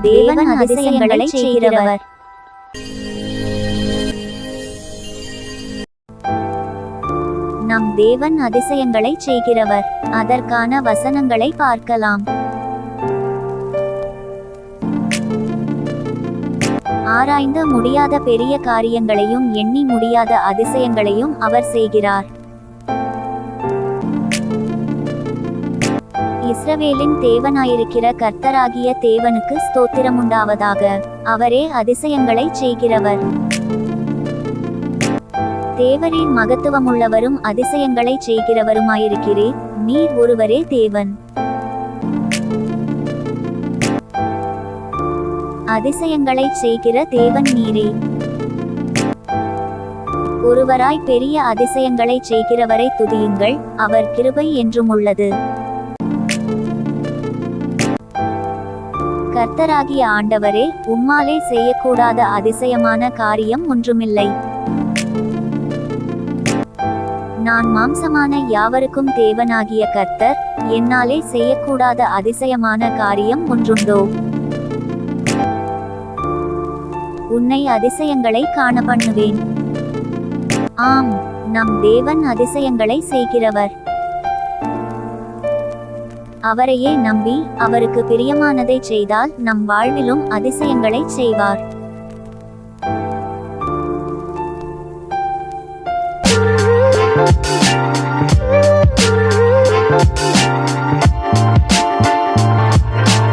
தேவன் அதிசயங்களை செய்கிறவர். நம் தேவன் அதிசயங்களை செய்கிறவர். அதற்கான வசனங்களை பார்க்கலாம். ஆராய்ந்து முடியாத பெரிய காரியங்களையும் எண்ணி முடியாத அதிசயங்களையும் அவர் செய்கிறார். இஸ்ரவேலின் தேவனாயிருக்கிற கர்த்தராகிய தேவனுக்கு ஸ்தோத்திரமுண்டாவதாக. அவரே அதிசயங்களை செய்கிறவர். தேவரீர் மகத்துவமுள்ளவரும் அதிசயங்களை செய்கிறவருமாயிருக்கிறீர். நீர் ஒருவரே தேவன். அதிசயங்களை செய்கிற தேவன் நீரே. ஒருவராய் பெரிய அதிசயங்களை செய்கிறவரை துதியுங்கள். அவர் கிருபை என்றும் உள்ளது. கர்த்தராகிய ஆண்டவரே, உம்மாலே செய்யக்கூடாத அதிசயமான காரியம் ஒன்றுமில்லை. நான் மாம்சமான யாவருக்கும் தேவனாகிய கர்த்தர். என்னாலே செய்யக்கூடாத அதிசயமான காரியம் ஒன்றுண்டோ? உன்னை அதிசயங்களை காண பண்ணுவேன். ஆம், நம் தேவன் அதிசயங்களை செய்கிறவர். அவரையே நம்பி அவருக்கு பிரியமானதை செய்தால் நம் வாழ்விலும் அதிசயங்களை செய்வார்.